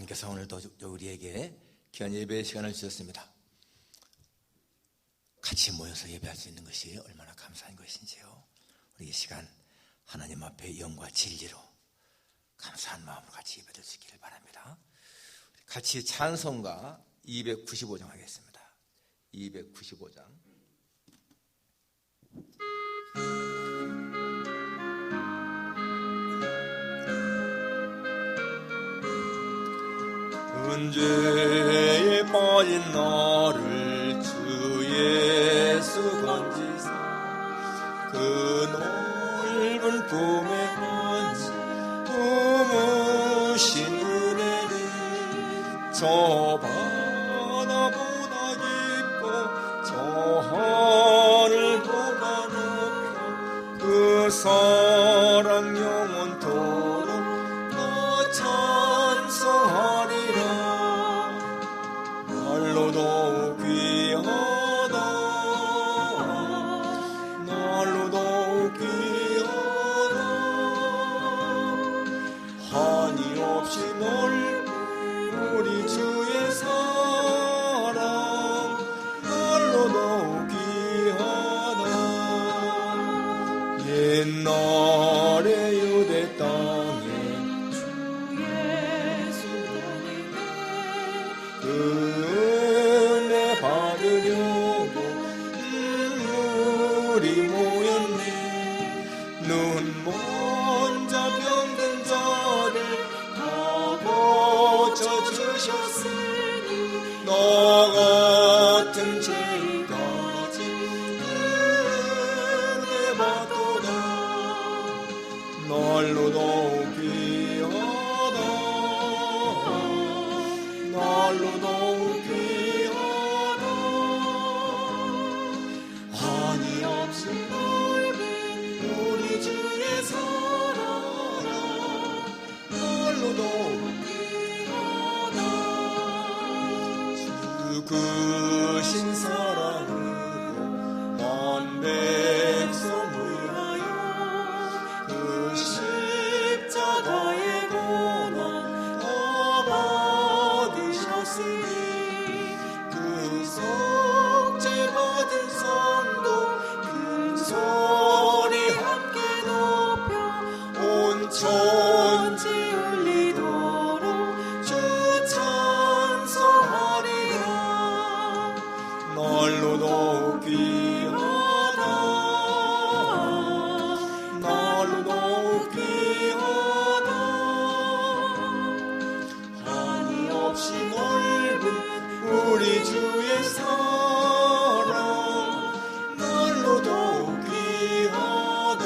하나님께서 오늘도 우리에게 귀한 예배의 시간을 주셨습니다. 같이 모여서 예배할 수 있는 것이 얼마나 감사한 것인지요. 우리 이 시간 하나님 앞에 영과 진리로 감사한 마음으로 같이 예배드릴 수 있기를 바랍니다. 같이 찬송가 295장 하겠습니다. 295장. 은죄에 빠진 나를 주 예수 건지사 그 넓은 품에 안지 부으신 은혜를 저 바다보다 깊고 저 하늘보다 높여 그 사랑 영원토록 나 찬송하리라. 날로도 귀하다 날로도 귀하다 한이 없이 넓은 우리 주의 사랑 날로도 귀하다. 옛날에 유대 땅에 주 예수 그 은혜 받으려고 눈물이 모였네. 눈 먼저 병든 자를 다 고쳐주셨으니 너 같은 죄까지 은혜 받도다. 날로도 귀하다 날로도 귀하다 한이 없이 넓은 우리 주의 사랑 날로도 귀하다. 죽으신 사랑으로 한 백성 위하여 그 십자가의 고난 다 받으셨으니 그 속죄 받은 성도 큰 소리 함께 높여 온 천지 울리도록 주 찬송하리라. 날로도 귀하다 날로도 귀하다 한이 없이 넓은 우리 주의 사랑 날로도 귀하다.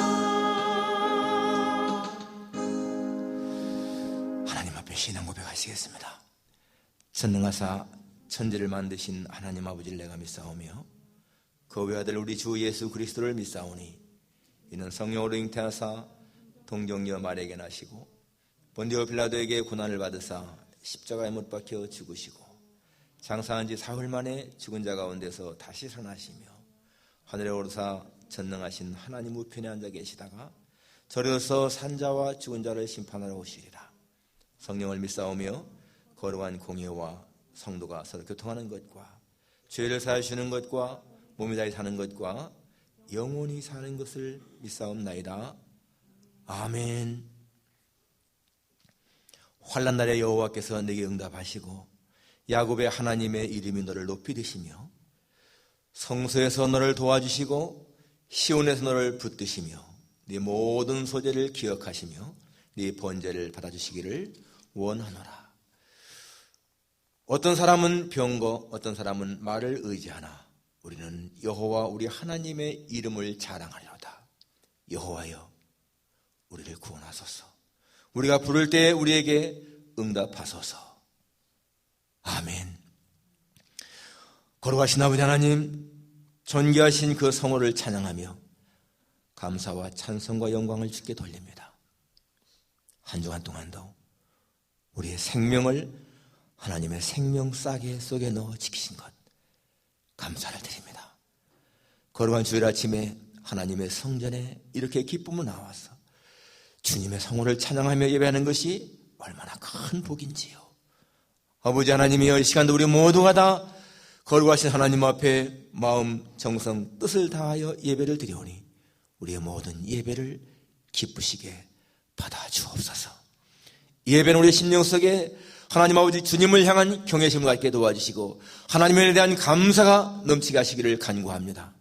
하나님 앞에 신앙 고백하시겠습니다. 전능하사 천지를 만드신 하나님 아버지를 내가 믿사오며 그 외아들 우리 주 예수 그리스도를 믿사오니 이는 성령으로 잉태하사 동정녀 마리아에게 나시고 본디오 빌라도에게 고난을 받으사 십자가에 못 박혀 죽으시고 장사한 지 사흘 만에 죽은 자 가운데서 다시 살아나시며 하늘에 오르사 전능하신 하나님 우편에 앉아 계시다가 저리로서 산자와 죽은 자를 심판하러 오시리라. 성령을 믿사오며 거룩한 공예와 성도가 서로 교통하는 것과 죄를 사하여 주는 것과 몸이 다시 사는 것과 영원히 사는 것을 믿사옵나이다. 아멘. 환난 날에 여호와께서 내게 응답하시고 야곱의 하나님의 이름이 너를 높이 드시며 성소에서 너를 도와주시고 시온에서 너를 붙드시며 네 모든 소재를 기억하시며 네 번제를 받아주시기를 원하노라. 어떤 사람은 병거 어떤 사람은 말을 의지하나 우리는 여호와 우리 하나님의 이름을 자랑하리로다. 여호와여 우리를 구원하소서. 우리가 부를 때 우리에게 응답하소서. 아멘. 거룩하신 아버지 하나님, 존귀하신 그 성호를 찬양하며 감사와 찬송과 영광을 주께 돌립니다. 한 주간 동안도 우리의 생명을 하나님의 생명 싸개 속에 넣어 지키신 것 감사를 드립니다. 거룩한 주일 아침에 하나님의 성전에 이렇게 기쁨으로 나와서 주님의 성호를 찬양하며 예배하는 것이 얼마나 큰 복인지요. 아버지 하나님이여, 이 시간도 우리 모두가 다 거룩하신 하나님 앞에 마음, 정성, 뜻을 다하여 예배를 드리오니 우리의 모든 예배를 기쁘시게 받아 주옵소서. 예배는 우리의 심령 속에 하나님 아버지 주님을 향한 경외심을 갖게 도와주시고 하나님에 대한 감사가 넘치게 하시기를 간구합니다.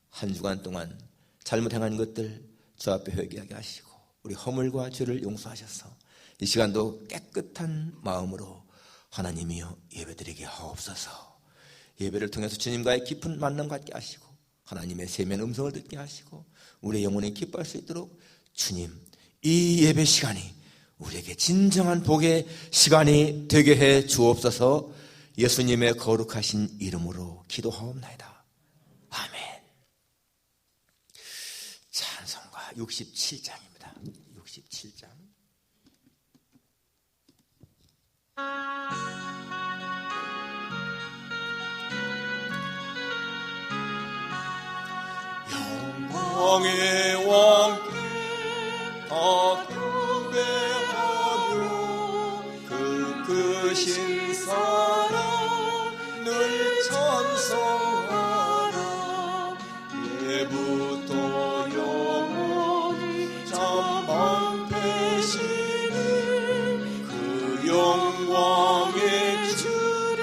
한 주간 동안 잘못 행한 것들 주 앞에 회개하게 하시고 우리 허물과 죄를 용서하셔서 이 시간도 깨끗한 마음으로 하나님이여 예배드리게 하옵소서. 예배를 통해서 주님과의 깊은 만남 갖게 하시고 하나님의 세미한 음성을 듣게 하시고 우리의 영혼이 기뻐할 수 있도록 주님, 이 예배 시간이 우리에게 진정한 복의 시간이 되게 해 주옵소서. 예수님의 거룩하신 이름으로 기도하옵나이다. 아멘. 찬송가 67장입니다. 67장. 영광의 왕께 다 경배하며 그 크신 사랑 늘 찬송하라. 예부터 영원히 잠방되시는 그 영광의 주를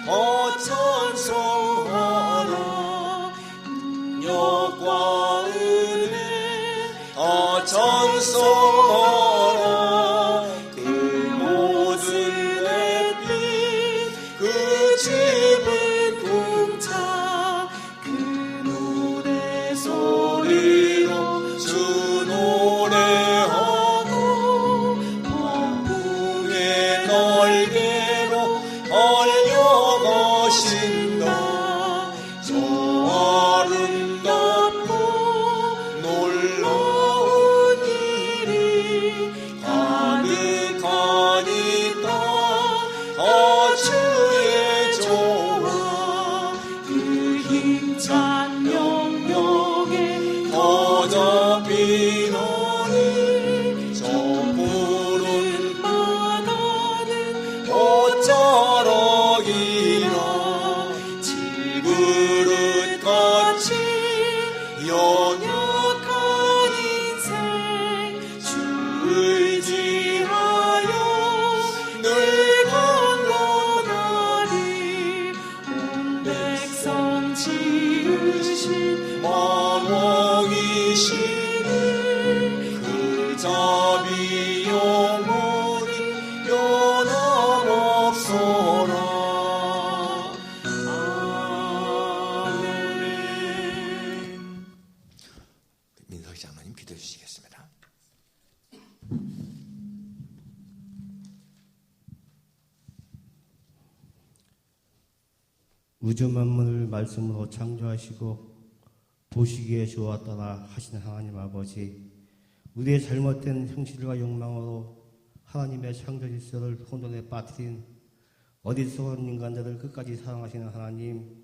다 찬송하라. 능력과 은혜 다 찬송하라. 그 모든 햇빛 그 집을 궁창 그 노래 소리로 주 노래하고 밤궁의 날개로 달려가신다. 저 아름답고 놀라운 일이 가득한 이 땅 다 주의 조화. 그 힘찬 명령에 더 잡히노니 저 푸른 바다는 옷자락이라. 질그릇같이 연약한 인생 주 의지하여 늘 강건하리. 온 백성 지으신 만왕이시니 그 자비 영원히 변함없소라. 아멘. 민석 장로님 기도해 주시겠습니다. 우주 만물을 말씀으로 창조하시고 보시기에 좋았더라 하신 하나님 아버지, 우리의 잘못된 형실과 욕망으로 하나님의 창조 질서를 혼돈에 빠뜨린 어리석은 인간들을 끝까지 사랑하시는 하나님,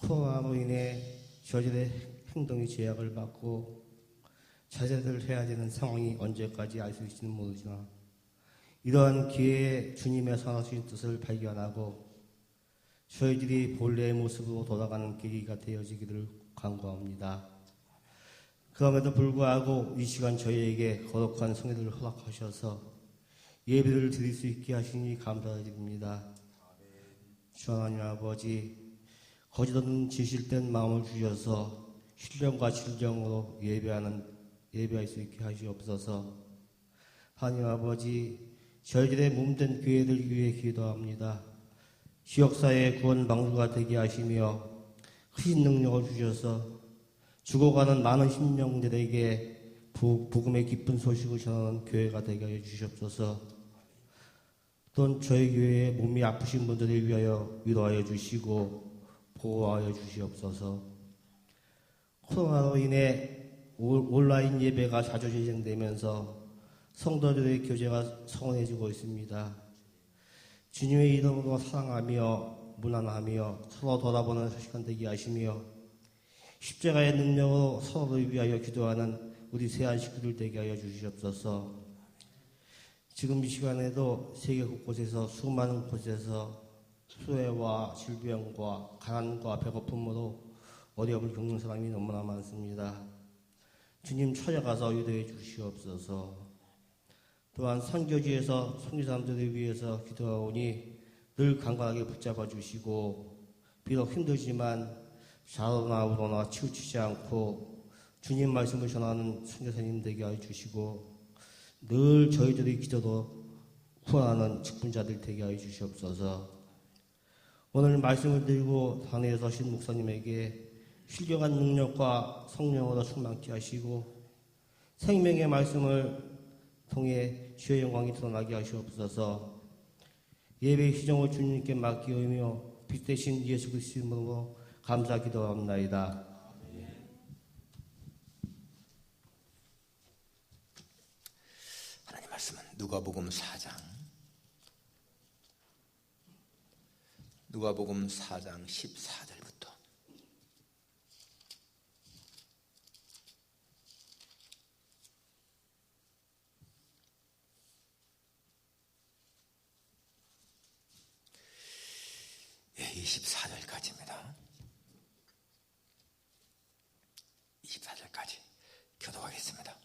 코로나로 인해 저질의 행동이 제약을 받고 자제를 해야 되는 상황이 언제까지 알 수 있을지는 모르지만 이러한 기회에 주님의 선하신 뜻을 발견하고 저희들이 본래의 모습으로 돌아가는 계기가 되어지기를 간구합니다. 그럼에도 불구하고 이 시간 저희에게 거룩한 성회를 허락하셔서 예배를 드릴 수 있게 하시니 감사드립니다. 주 하나님 아버지, 거짓없는 진실된 마음을 주셔서 신령과 진정으로 예배할 수 있게 하시옵소서. 하나님 아버지, 저희들의 몸된 교회를 위해 기도합니다. 지역사회의 구원 방주가 되게 하시며 크신 능력을 주셔서 죽어가는 많은 심령들에게 복음의 기쁜 소식을 전하는 교회가 되게 하여 주시옵소서. 또한 저희 교회의 몸이 아프신 분들을 위하여 위로하여 주시고 보호하여 주시옵소서. 코로나로 인해 온라인 예배가 자주 진행되면서 성도들의 교제가 서운해지고 있습니다. 주님의 이름으로 사랑하며 무난하며 서로 돌아보는 시간 되게 하시며 십자가의 능력으로 서로를 위하여 기도하는 우리 세안 식구들 되게 하여 주시옵소서. 지금 이 시간에도 세계 곳곳에서 수많은 곳에서 수해와 질병과 가난과 배고픔으로 어려움을 겪는 사람이 너무나 많습니다. 주님 찾아가서 위로해 주시옵소서. 또한 선교지에서 선교사람들을 위해서 기도하오니 늘 강건하게 붙잡아 주시고 비록 힘들지만 좌로나 우로나 치우치지 않고 주님 말씀을 전하는 선교사님 되게 하여 주시고 늘 저희들의 기도로 후원하는 직분자들 되게 하여 주시옵소서. 오늘 말씀을 들고 단회에 서신 목사님에게 신령한 능력과 성령으로 충만케 하시고 생명의 말씀을 통해 주의 영광이 드러나게 하시옵소서. 예배의 시정을 주님께 맡기오며 빛 대신 예수 그리스도의 이름으로 감사 기도합나이다. 하나님 말씀은 누가복음 4장 14절부터 예, 24절까지입니다. 24절까지 교독하겠습니다.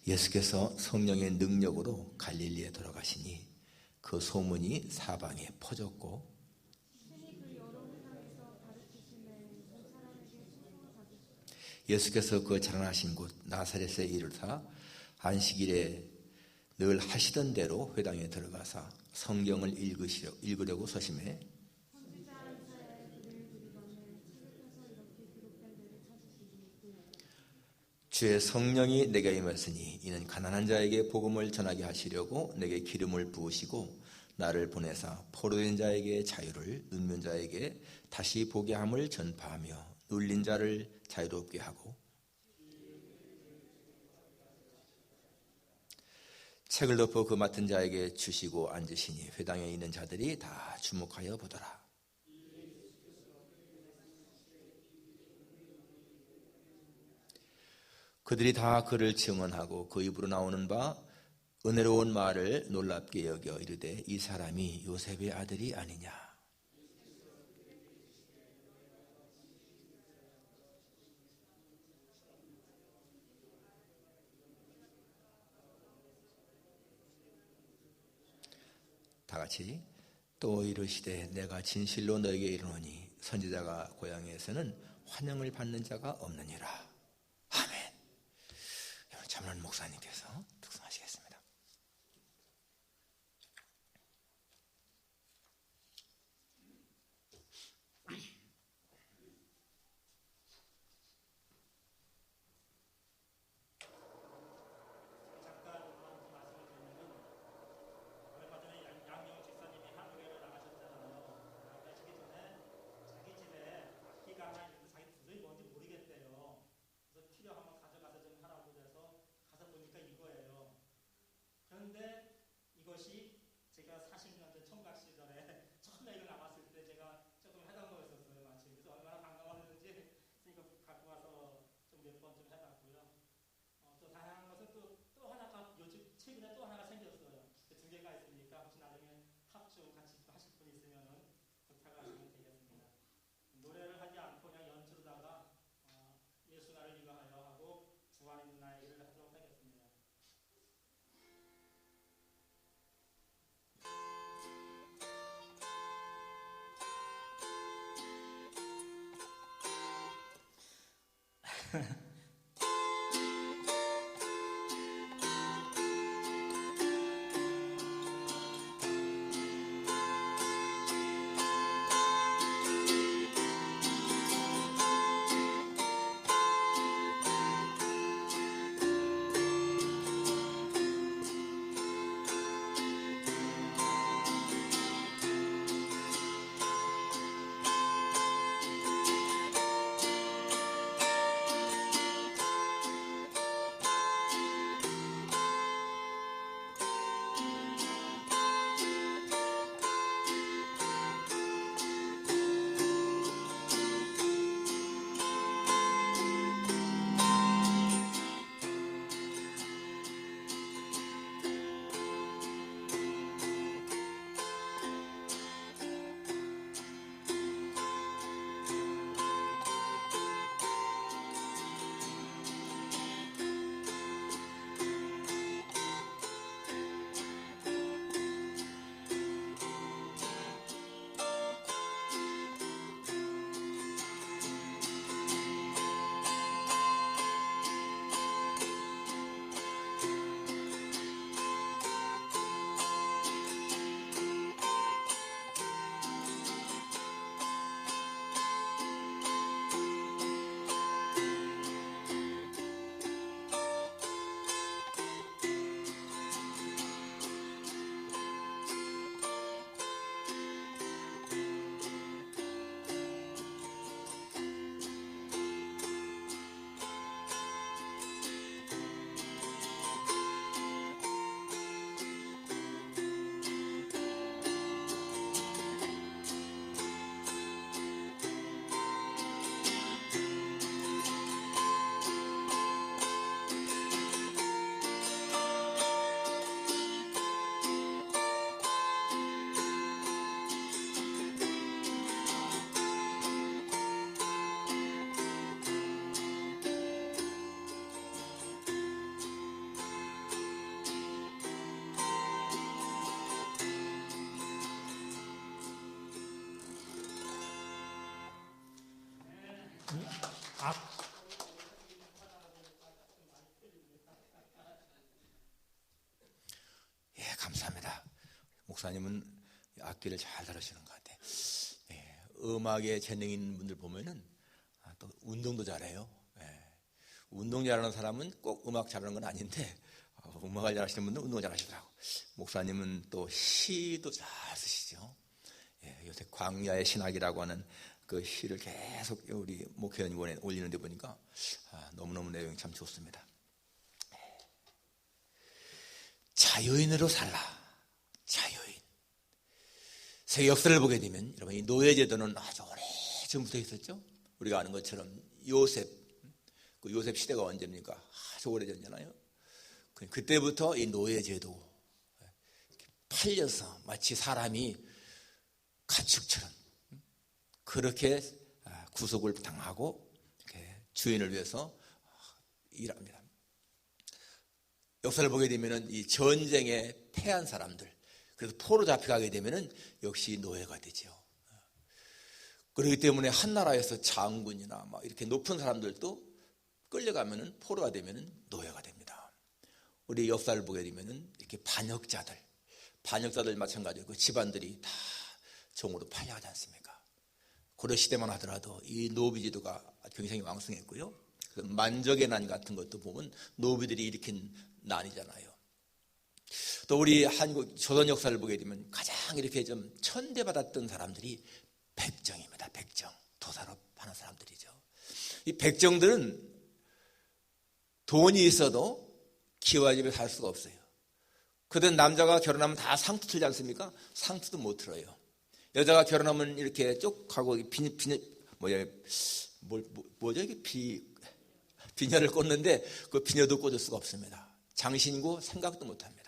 예수께서 성령의 능력으로 갈릴리에 돌아가시니 그 소문이 사방에 퍼졌고 예수께서 그 자라나신 곳 나사렛에 이르사 안식일에 늘 하시던 대로 회당에 들어가사 성경을 읽으려고 서심해 주의 성령이 내게 임했으니 이는 가난한 자에게 복음을 전하게 하시려고 내게 기름을 부으시고 나를 보내사 포로된 자에게 자유를 눈먼 자에게 다시 보게 함을 전파하며 눌린 자를 자유롭게 하고 책을 덮어 그 맡은 자에게 주시고 앉으시니 회당에 있는 자들이 다 주목하여 보더라. 그들이 다 그를 증언하고 그 입으로 나오는 바 은혜로운 말을 놀랍게 여겨 이르되 이 사람이 요셉의 아들이 아니냐. 다 같이 또 이르시되 내가 진실로 너에게 이르노니 선지자가 고향에서는 환영을 받는 자가 없느니라. 아멘. 참론 목사님께서 독송하시겠습니다. 그런데 이것이 제가 40년 전 총각 시절에 처음에 이거 나왔을 때 제가 조금 해당 거였었어요. 마침. 그래서 얼마나 반가웠는지 이거 갖고 와서 좀 몇 번 좀 해봤고요. 또 다양한 것은 또 하나가 요즘 최근에 또 하나가 생겼어요. 두 개가 있으니까 혹시 나중에 합주 같이 하실 분 있으면 부탁하시면 되겠습니다. 노래를 하지 않고 그냥 연주로다가 예수 나를 위하여 하고 주 안에 있는 나에게를 하도록 하겠습니다. 목사님은 악기를 잘 다루시는 것 같아요. 예, 음악에 재능 있는 분들 보면은 또 운동도 잘해요. 예, 운동 잘하는 사람은 꼭 음악 잘하는 건 아닌데 음악을 잘하시는 분들은 운동 잘하시더라고. 목사님은 또 시도 잘 쓰시죠. 예, 요새 광야의 신학이라고 하는 그 시를 계속 우리 목회연구원에 올리는데 보니까 너무너무 내용이 참 좋습니다. 자유인으로 살라. 자유인. 세계 역사를 보게 되면 여러분 이 노예제도는 아주 오래전부터 있었죠. 우리가 아는 것처럼 요셉, 그 요셉 시대가 언제입니까? 아주 오래전잖아요. 그때부터 이 노예제도 팔려서 마치 사람이 가축처럼 그렇게 구속을 당하고 주인을 위해서 일합니다. 역사를 보게 되면 이 전쟁에 패한 사람들, 그래서 포로 잡혀가게 되면 역시 노예가 되죠. 그렇기 때문에 한 나라에서 장군이나 막 이렇게 높은 사람들도 끌려가면 포로가 되면 노예가 됩니다. 우리 역사를 보게 되면 이렇게 반역자들 마찬가지로 그 집안들이 다 종으로 팔려가지 않습니까? 고려 시대만 하더라도 이 노비제도가 굉장히 왕성했고요. 만적의 난 같은 것도 보면 노비들이 일으킨 난이잖아요. 또 우리 한국 조선 역사를 보게 되면 가장 이렇게 좀 천대받았던 사람들이 백정입니다. 백정, 도산업 하는 사람들이죠. 이 백정들은 돈이 있어도 기와집에 살 수가 없어요. 그든 남자가 결혼하면 다 상투 틀지 않습니까? 상투도 못 틀어요. 여자가 결혼하면 이렇게 쪽 하고 비녀를 꽂는데 그 비녀도 꽂을 수가 없습니다. 장신구 생각도 못 합니다.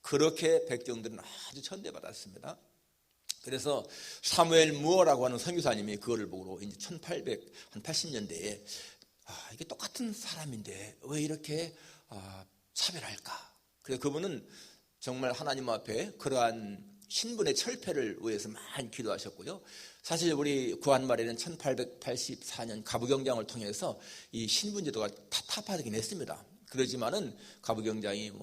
그렇게 백정들은 아주 천대받았습니다. 그래서 사무엘 무어라고 하는 선교사님이 그거를 보고 이제 1880년대에 이게 똑같은 사람인데 왜 이렇게 차별할까? 그래서 그분은 정말 하나님 앞에 그러한 신분의 철폐를 위해서 많이 기도하셨고요. 사실 우리 구한말에는 1884년 가부경장을 통해서 이 신분제도가 타파되긴 했습니다. 그러지만은 가부경장이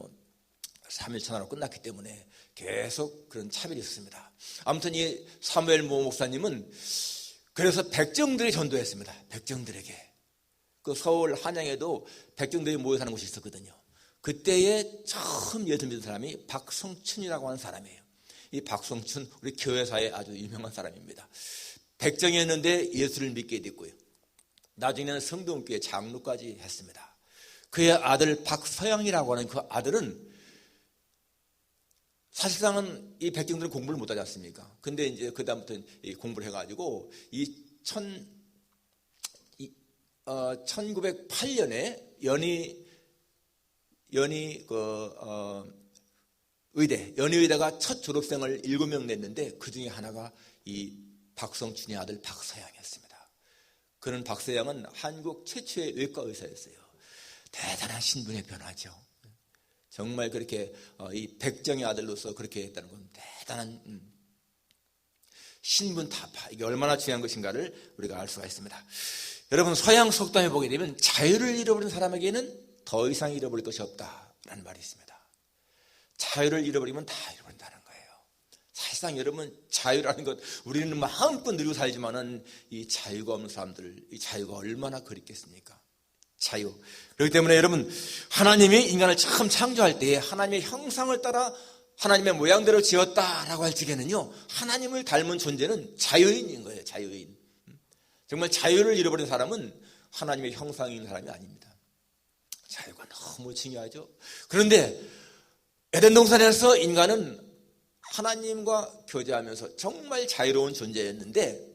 3일 천하로 끝났기 때문에 계속 그런 차별이 있었습니다. 아무튼 이 사무엘 모 목사님은 그래서 백정들이 전도했습니다. 백정들에게. 그 서울 한양에도 백정들이 모여 사는 곳이 있었거든요. 그때에 처음 예수 믿은 사람이 박성춘이라고 하는 사람이에요. 이 박성춘 우리 교회사에 아주 유명한 사람입니다. 백정이었는데 예수를 믿게 됐고요. 나중에는 성동교회 장로까지 했습니다. 그의 아들 박서영이라고 하는 그 아들은 사실상은 이 백정들은 공부를 못하지 않습니까? 근데 이제 그다음부터 공부를 해가지고 1908년에 연희의대가 첫 졸업생을 7명 냈는데 그 중에 하나가 이 박성춘의 아들 박서양이었습니다. 그는 박서양은 한국 최초의 외과 의사였어요. 대단한 신분의 변화죠. 정말 그렇게 이 백정의 아들로서 그렇게 했다는 건 대단한 신분 타파, 이게 얼마나 중요한 것인가를 우리가 알 수가 있습니다. 여러분 서양 속담에 보게 되면 자유를 잃어버린 사람에게는 더 이상 잃어버릴 것이 없다라는 말이 있습니다. 자유를 잃어버리면 다 잃어버린다는 거예요. 사실상 여러분 자유라는 것 우리는 마음껏 누리고 살지만은 이 자유가 없는 사람들 이 자유가 얼마나 그립겠습니까? 자유. 그렇기 때문에 여러분 하나님이 인간을 처음 창조할 때 하나님의 형상을 따라 하나님의 모양대로 지었다라고 할 적에는요 하나님을 닮은 존재는 자유인인 거예요. 자유인. 정말 자유를 잃어버린 사람은 하나님의 형상인 사람이 아닙니다. 자유가 너무 중요하죠. 그런데 에덴 동산에서 인간은 하나님과 교제하면서 정말 자유로운 존재였는데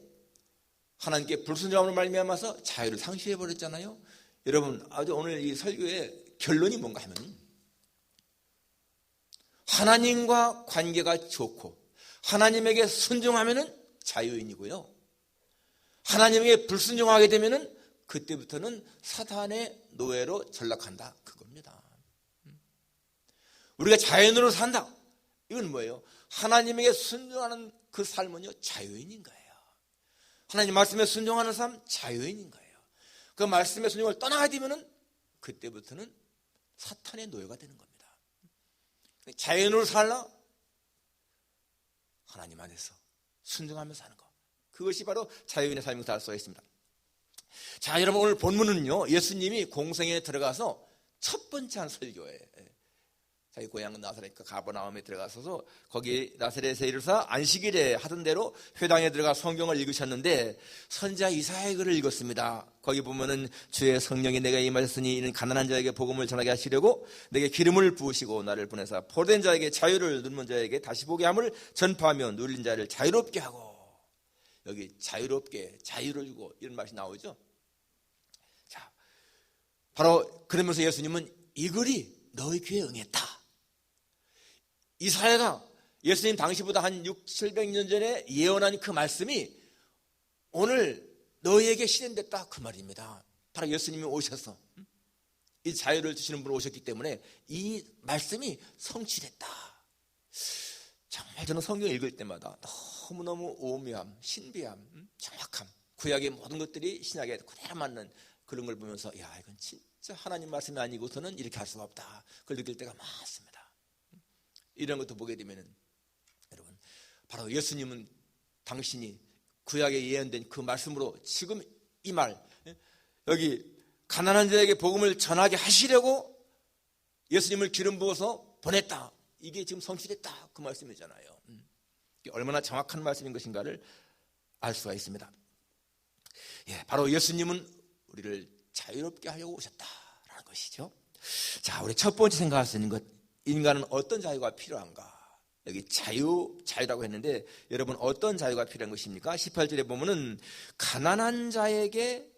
하나님께 불순종함으로 말미암아서 자유를 상실해버렸잖아요. 여러분 아주 오늘 이 설교의 결론이 뭔가 하면 하나님과 관계가 좋고 하나님에게 순종하면은 자유인이고요. 하나님에게 불순종하게 되면은 그때부터는 사탄의 노예로 전락한다. 그겁니다. 우리가 자유인으로 산다. 이건 뭐예요? 하나님에게 순종하는 그 삶은요 자유인인 거예요. 하나님 말씀에 순종하는 삶 자유인인 거예요. 그 말씀의 순종을 떠나게 되면은 그때부터는 사탄의 노예가 되는 겁니다. 자유인으로 살라? 하나님 안에서 순종하며 사는 것, 그것이 바로 자유인의 삶에서 할 수가 있습니다. 자, 여러분, 오늘 본문은요, 예수님이 공생에 들어가서 첫 번째 한 설교예요. 자기 고향 나사렛 가버나움에 들어가서서 거기 나사렛에 이르사 안식일에 하던 대로 회당에 들어가 성경을 읽으셨는데 선지자 이사야의 글을 읽었습니다. 거기 보면은 주의 성령이 내게 임하셨으니 이는 가난한 자에게 복음을 전하게 하시려고 내게 기름을 부으시고 나를 보내사 포로된 자에게 자유를, 눈먼 자에게 다시 보게 함을 전파하며 눌린 자를 자유롭게 하고, 여기 자유롭게, 자유를 주고 이런 말이 나오죠. 자, 바로 그러면서 예수님은 이 글이 너희 귀에 응했다. 이사야가 예수님 당시보다 한 600~700년 전에 예언한 그 말씀이 오늘 너희에게 실현됐다, 그 말입니다. 바로 예수님이 오셔서 이 자유를 주시는 분 오셨기 때문에 이 말씀이 성취됐다. 정말 저는 성경 읽을 때마다 너무너무 오묘함, 신비함, 정확함, 구약의 모든 것들이 신약에 그대로 맞는 그런 걸 보면서 야, 이건 진짜 하나님 말씀이 아니고서는 이렇게 할 수가 없다, 그걸 느낄 때가 많습니다. 이런 것도 보게 되면은 여러분, 바로 예수님은 당신이 구약에 예언된 그 말씀으로 지금 이 말, 여기 가난한 자에게 복음을 전하게 하시려고 예수님을 기름 부어서 보냈다, 이게 지금 성취됐다, 그 말씀이잖아요. 이게 얼마나 정확한 말씀인 것인가를 알 수가 있습니다. 예, 바로 예수님은 우리를 자유롭게 하려고 오셨다라는 것이죠. 자, 우리 첫 번째 생각할 수 있는 것, 인간은 어떤 자유가 필요한가? 여기 자유라고 했는데 여러분, 어떤 자유가 필요한 것입니까? 18절에 보면은 가난한 자에게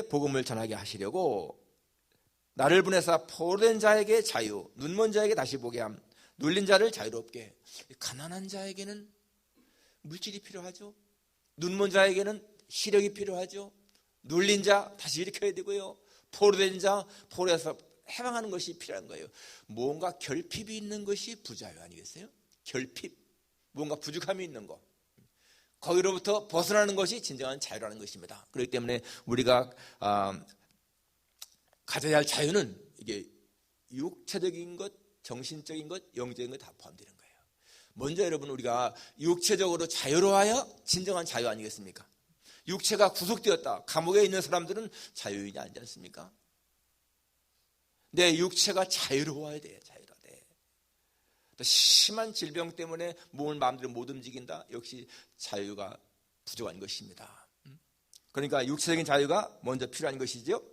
복음을 전하게 하시려고 나를 보내사 포로된 자에게 자유, 눈먼 자에게 다시 보게 함, 눌린 자를 자유롭게. 가난한 자에게는 물질이 필요하죠. 눈먼 자에게는 시력이 필요하죠. 눌린 자 다시 일으켜야 되고요. 포로된 자, 포로에서 해방하는 것이 필요한 거예요. 뭔가 결핍이 있는 것이 부자유 아니겠어요? 결핍, 뭔가 부족함이 있는 것, 거기로부터 벗어나는 것이 진정한 자유라는 것입니다. 그렇기 때문에 우리가 가져야 할 자유는 이게 육체적인 것, 정신적인 것, 영적인 것 다 포함되는 거예요. 먼저 여러분, 우리가 육체적으로 자유로워야 진정한 자유 아니겠습니까? 육체가 구속되었다, 감옥에 있는 사람들은 자유인이 아니지 않습니까? 내 육체가 자유로워야 돼, 자유로워야 돼. 또 심한 질병 때문에 몸을 마음대로 못 움직인다, 역시 자유가 부족한 것입니다. 그러니까 육체적인 자유가 먼저 필요한 것이죠.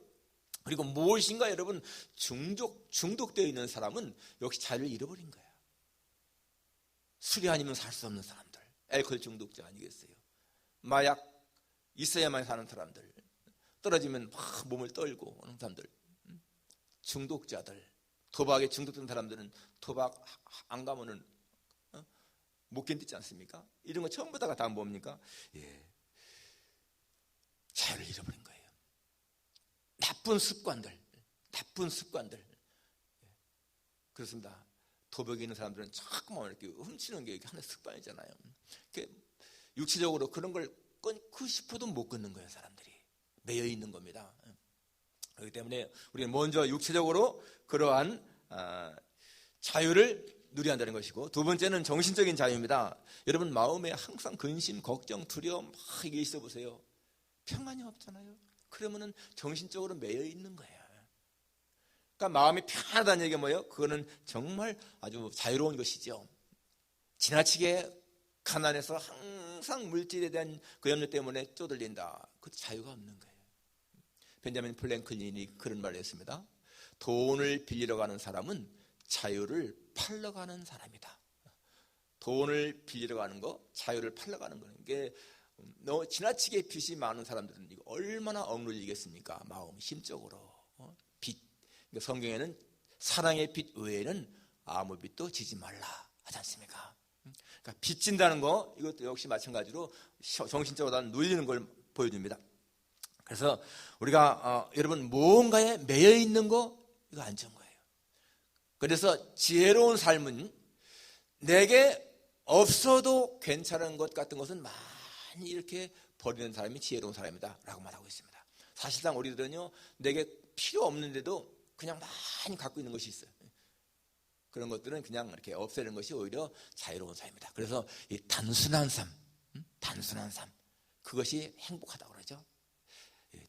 그리고 무엇인가 여러분, 중독되어 있는 사람은 역시 자유를 잃어버린 거야. 술이 아니면 살 수 없는 사람들, 알코올 중독자 아니겠어요? 마약 있어야만 사는 사람들, 떨어지면 막 몸을 떨고 하는 사람들, 중독자들, 도박에 중독된 사람들은 도박 안 가면은 못 견디지 않습니까? 이런 거 전부 다가 다 뭡니까? 예, 자유를 잃어버린 거예요. 나쁜 습관들. 그렇습니다. 도벽에 있는 사람들은 자꾸만 이렇게 훔치는 게 하나의 습관이잖아요. 육체적으로 그런 걸 끊고 싶어도 못 끊는 거예요. 사람들이 매여 있는 겁니다. 그렇기 때문에 우리는 먼저 육체적으로 그러한 자유를 누려야 한다는 것이고, 두 번째는 정신적인 자유입니다. 여러분, 마음에 항상 근심, 걱정, 두려움 막 이게 있어 보세요. 평안이 없잖아요. 그러면은 정신적으로 매여 있는 거예요. 그러니까 마음이 편하다는 얘기가 뭐예요? 그거는 정말 아주 자유로운 것이죠. 지나치게 가난해서 항상 물질에 대한 그 염려 때문에 쪼들린다, 그것도 자유가 없는 거예요. 벤자민 프랭클린이 그런 말을 했습니다. 돈을 빌리러 가는 사람은 자유를 팔러 가는 사람이다. 돈을 빌리러 가는 거, 자유를 팔러 가는 거는 게 너무 지나치게 빚이 많은 사람들은 이거 얼마나 억눌리겠습니까? 마음, 심적으로. 빚. 그러니까 성경에는 사랑의 빚 외에는 아무 빚도 지지 말라 하지 않습니까? 그러니까 빚진다는 거, 이것도 역시 마찬가지로 정신적으로 눌리는 걸 보여줍니다. 그래서 우리가 여러분, 무언가에 매여 있는 거, 이거 안 좋은 거예요. 그래서 지혜로운 삶은 내게 없어도 괜찮은 것 같은 것은 많이 이렇게 버리는 사람이 지혜로운 사람이다 라고 말하고 있습니다. 사실상 우리들은요, 내게 필요 없는데도 그냥 많이 갖고 있는 것이 있어요. 그런 것들은 그냥 이렇게 없애는 것이 오히려 자유로운 삶이다. 그래서 이 단순한 삶, 그것이 행복하다고 그러죠.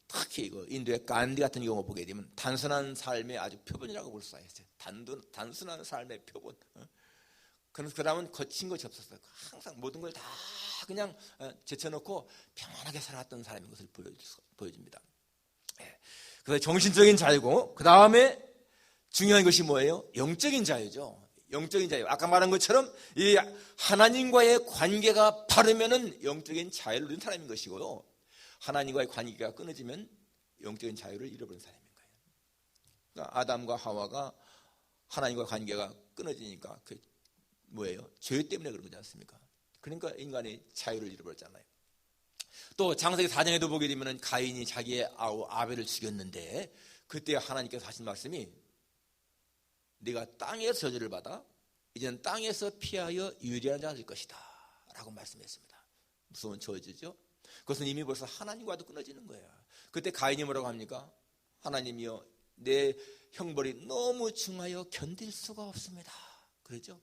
특히 이거 인도의 간디 같은 경우 보게 되면 단순한 삶의 아주 표본이라고 볼 수가 있어요. 단순한 삶의 표본. 그래서 그 다음은 거친 것이 없었어요. 항상 모든 걸 다 그냥 제쳐놓고 평안하게 살았던 사람인 것을 보여줍니다. 그래서 정신적인 자유고, 그 다음에 중요한 것이 뭐예요? 영적인 자유죠. 영적인 자유. 아까 말한 것처럼 이 하나님과의 관계가 바르면은 영적인 자유를 누린 사람인 것이고요. 하나님과의 관계가 끊어지면 영적인 자유를 잃어버린 사람인 거예요. 그러니까 아담과 하와가 하나님과 관계가 끊어지니까 그 뭐예요? 죄 때문에 그런 거지 않습니까? 그러니까 인간이 자유를 잃어버렸잖아요. 또 창세기 4장에도 보게 되면 가인이 자기의 아우 아벨을 죽였는데 그때 하나님께서 하신 말씀이 네가 땅에서 저주를 받아 이제는 땅에서 피하여 유리한 자가 될 것이다 라고 말씀했습니다. 무서운 저주죠. 그것은 이미 벌써 하나님과도 끊어지는 거예요. 그때 가인이 뭐라고 합니까? 하나님이여 내 형벌이 너무 중하여 견딜 수가 없습니다. 그렇죠?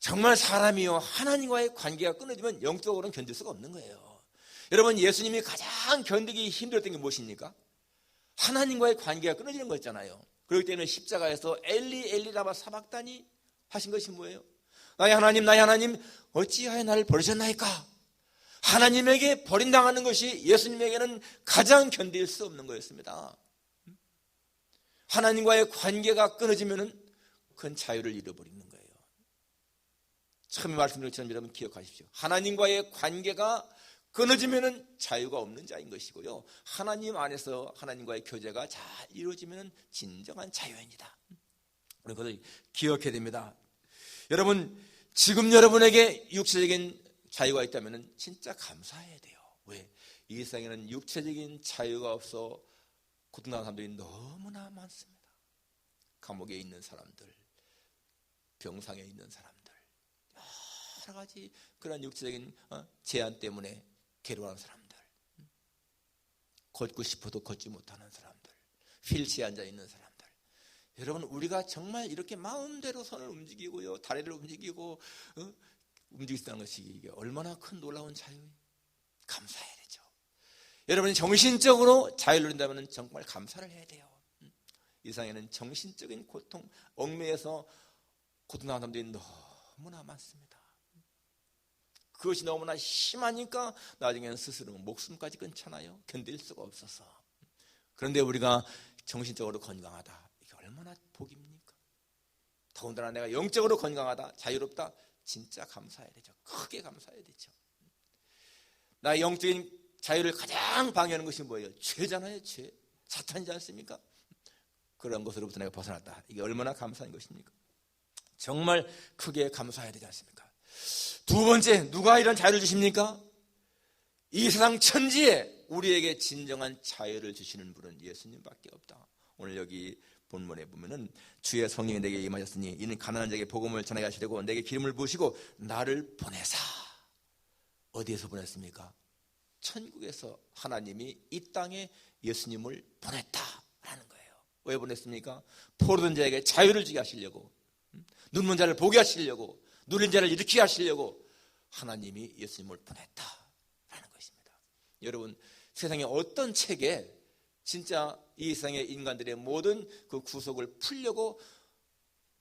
정말 사람이요 하나님과의 관계가 끊어지면 영적으로는 견딜 수가 없는 거예요. 여러분 예수님이 가장 견디기 힘들었던 게 무엇입니까? 하나님과의 관계가 끊어지는 거였잖아요. 그렇기 때문에 십자가에서 엘리 엘리 라마 사박다니 하신 것이 뭐예요? 나의 하나님 어찌하여 나를 버리셨나이까? 하나님에게 버림당하는 것이 예수님에게는 가장 견딜 수 없는 거였습니다. 하나님과의 관계가 끊어지면 그건 자유를 잃어버리는 거예요. 처음에 말씀드린 것처럼 여러분 기억하십시오. 하나님과의 관계가 끊어지면 자유가 없는 자인 것이고요. 하나님 안에서 하나님과의 교제가 잘 이루어지면 진정한 자유입니다. 우리 그것을 기억해야 됩니다. 여러분 지금 여러분에게 육체적인 자유가 있다면 진짜 감사해야 돼요. 왜? 이 세상에는 육체적인 자유가 없어 고통당하는 사람들이 너무나 많습니다. 감옥에 있는 사람들, 병상에 있는 사람들, 여러 가지 그런 육체적인 제한 때문에 괴로워하는 사람들, 걷고 싶어도 걷지 못하는 사람들, 휠체어에 앉아 있는 사람들. 여러분 우리가 정말 이렇게 마음대로 손을 움직이고요, 다리를 움직이고 움직일 수 있다는 것이 이게 얼마나 큰 놀라운 자유예요. 감사해야 되죠. 여러분이 정신적으로 자유를 누린다면 정말 감사를 해야 돼요. 이 세상에는 정신적인 고통, 얽매여서 고통당하는 사람들이 너무나 많습니다. 그것이 너무나 심하니까 나중에는 스스로 목숨까지 끊잖아요. 견딜 수가 없어서. 그런데 우리가 정신적으로 건강하다, 이게 얼마나 복입니까? 더군다나 내가 영적으로 건강하다, 자유롭다, 진짜 감사해야 되죠. 크게 감사해야 되죠. 나의 영적인 자유를 가장 방해하는 것이 뭐예요? 죄잖아요. 죄. 사탄이지 않습니까? 그런 것으로부터 내가 벗어났다. 이게 얼마나 감사한 것입니까? 정말 크게 감사해야 되지 않습니까? 두 번째, 누가 이런 자유를 주십니까? 이 세상 천지에 우리에게 진정한 자유를 주시는 분은 예수님밖에 없다. 오늘 여기 본문에 보면은 주의 성령이 내게 임하셨으니 이는 가난한 자에게 복음을 전하게 하시려고 내게 기름을 부으시고 나를 보내사. 어디에서 보냈습니까? 천국에서 하나님이 이 땅에 예수님을 보냈다라는 거예요. 왜 보냈습니까? 포로된 자에게 자유를 주게 하시려고, 눈먼 자를 보게 하시려고, 누린 자를 일으키게 하시려고 하나님이 예수님을 보냈다라는 것입니다. 여러분 세상에 어떤 책에 진짜 이 세상의 인간들의 모든 그 구속을 풀려고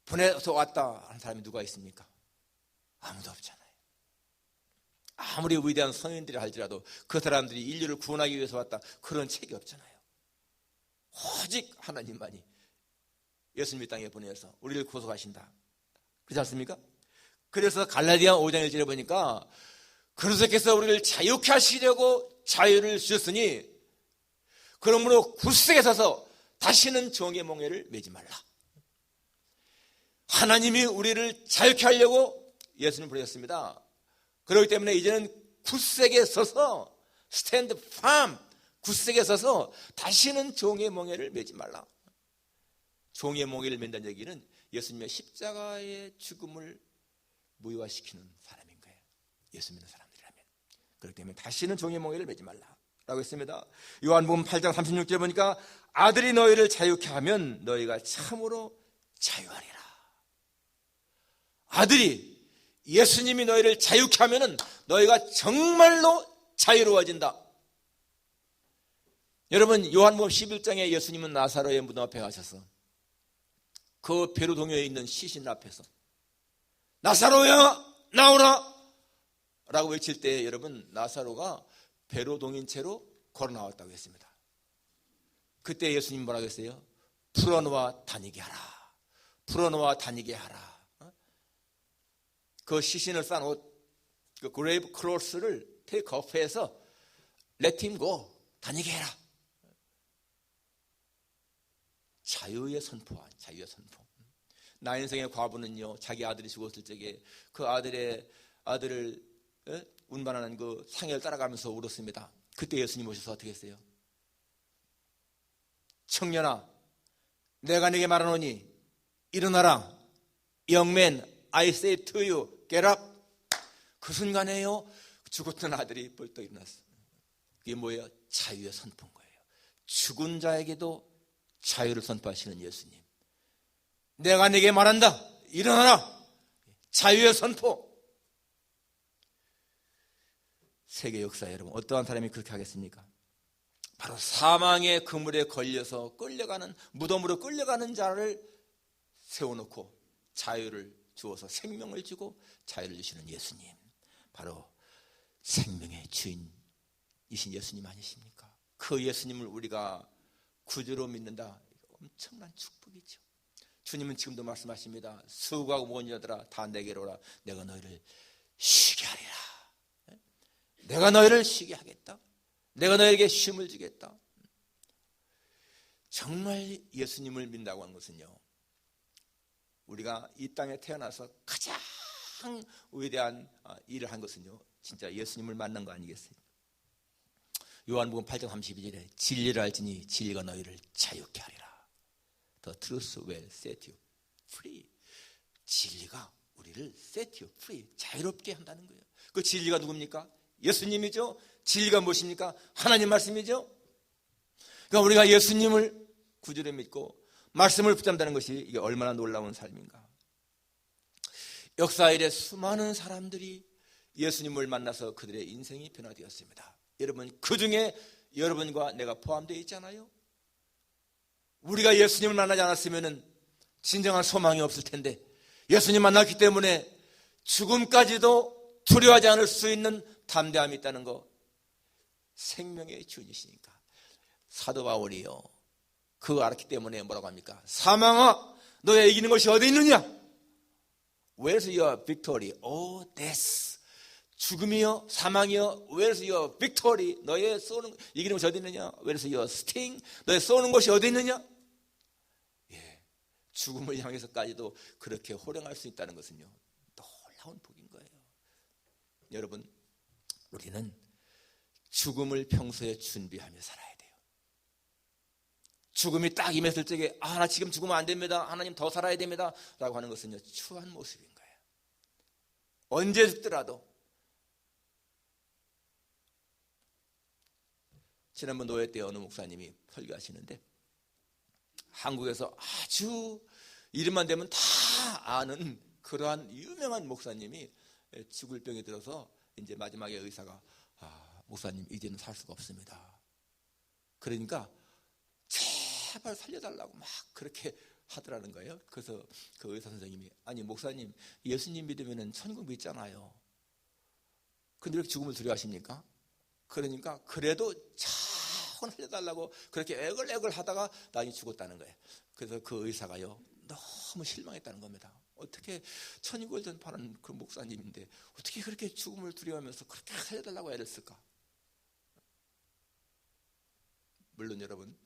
보내서 왔다 하는 사람이 누가 있습니까? 아무도 없잖아요. 아무리 위대한 성인들이 할지라도 그 사람들이 인류를 구원하기 위해서 왔다, 그런 책이 없잖아요. 오직 하나님만이 예수님 땅에 보내서 우리를 구속하신다. 그렇지 않습니까? 그래서 갈라디아 5장 1절에 보니까 그리스도께서 우리를 자유케 하시려고 자유를 주셨으니 그러므로 굳세게 서서 다시는 종의 몽에를 매지 말라. 하나님이 우리를 자유케 하려고 예수님을 보내셨습니다. 그렇기 때문에 이제는 굳세게 서서 스탠드 팜, 굳세게 서서 다시는 종의 몽에를 매지 말라. 종의 몽에를 맨다는 얘기는 예수님의 십자가의 죽음을 무효화시키는 사람인 거예요. 예수 믿는 사람들이라면. 그렇기 때문에 다시는 종의 몽에를 매지 말라라고 했습니다. 요한복음 8장 36절에 보니까 아들이 너희를 자유케 하면 너희가 참으로 자유하리라. 아들이 예수님이 너희를 자유케 하면은 너희가 정말로 자유로워진다. 여러분, 요한복음 11장에 예수님은 나사로의 무덤 앞에 가셔서 그 베로동요에 있는 시신 앞에서 나사로야 나오라 라고 외칠 때 여러분, 나사로가 베로동인 채로 걸어 나왔다고 했습니다. 그때 예수님 뭐라고 했어요? 풀어놓아 다니게 하라. 풀어놓아 다니게 하라. 그 시신을 싼 옷, 그 그레이브 크로스를 테이크오프해서 let him go, 다니게 해라. 자유의 선포한 자유의 선포. 나 인생의 과부는요, 자기 아들이 죽었을 적에 그 아들을 운반하는 그 상여를 따라가면서 울었습니다. 그때 예수님 오셔서 어떻게 했어요? 청년아, 내가 네게 말하노니 일어나라. Young man, I say to you, get up. 그 순간에요, 죽었던 아들이 벌떡 일어났어요. 이게 뭐예요? 자유의 선포인 거예요. 죽은 자에게도 자유를 선포하시는 예수님. 내가 네게 말한다. 일어나라. 자유의 선포. 세계 역사 여러분, 어떠한 사람이 그렇게 하겠습니까? 바로 사망의 그물에 걸려서 끌려가는, 무덤으로 끌려가는 자를 세워놓고 자유를 주어서 생명을 주고 자유를 주시는 예수님. 바로 생명의 주인이신 예수님 아니십니까? 그 예수님을 우리가 구주로 믿는다. 엄청난 축복이죠. 주님은 지금도 말씀하십니다. 수고하고 무거운 자들아 다 내게로 오라. 내가 너희를 쉬게 하리라. 내가 너희를 쉬게 하겠다. 내가 너희에게 쉼을 주겠다. 정말 예수님을 믿는다고 하는 것은요, 우리가 이 땅에 태어나서 가장 위대한 일을 한 것은요, 진짜 예수님을 만난 거 아니겠어요? 요한복음 8장 32절에 진리를 알지니 진리가 너희를 자유케 하리라. The truth will set you free. 진리가 우리를 set you free, 자유롭게 한다는 거예요. 그 진리가 누굽니까? 예수님이죠. 진리가 무엇입니까? 하나님 말씀이죠. 그러니까 우리가 예수님을 구주로 믿고 말씀을 붙잡는다는 것이 이게 얼마나 놀라운 삶인가. 역사 일에 수많은 사람들이 예수님을 만나서 그들의 인생이 변화되었습니다. 여러분, 그 중에 여러분과 내가 포함되어 있잖아요. 우리가 예수님을 만나지 않았으면 진정한 소망이 없을 텐데, 예수님 만났기 때문에 죽음까지도 두려워하지 않을 수 있는 담대함이 있다는 거. 생명의 주인이시니까. 사도 바울이요, 그거 알았기 때문에 뭐라고 합니까? 사망아, 너의 이기는 것이 어디 있느냐? Where's your victory? Oh, death. 죽음이요, 사망이요, Where's your victory? 너의 이기는 것이 어디 있느냐? Where's your sting? 너의 쏘는 것이 어디 있느냐? 예, 죽음을 향해서까지도 그렇게 호령할 수 있다는 것은요, 놀라운 복인 거예요. 여러분, 우리는 죽음을 평소에 준비하며 살아야 돼요. 죽음이 딱 임했을 적에 나 지금 죽으면 안 됩니다. 하나님 더 살아야 됩니다. 라고 하는 것은요, 추한 모습인 거예요. 언제 죽더라도. 지난번 노예 때 어느 목사님이 설교하시는데, 한국에서 아주 이름만 되면 다 아는 그러한 유명한 목사님이 죽을 병이 들어서 이제 마지막에 의사가 목사님 이제는 살 수가 없습니다. 그러니까 제발 살려달라고 막 그렇게 하더라는 거예요. 그래서 그 의사 선생님이, 아니 목사님, 예수님 믿으면 천국 믿잖아요. 근데 왜 이렇게 죽음을 두려워하십니까? 그러니까 그래도 자꾸 살려달라고 그렇게 애걸애걸 하다가 나중에 죽었다는 거예요. 그래서 그 의사가요, 너무 실망했다는 겁니다. 어떻게 천국을 전파하는 그 목사님인데 어떻게 그렇게 죽음을 두려워하면서 그렇게 살려달라고 애를 쓸까? 물론 여러분,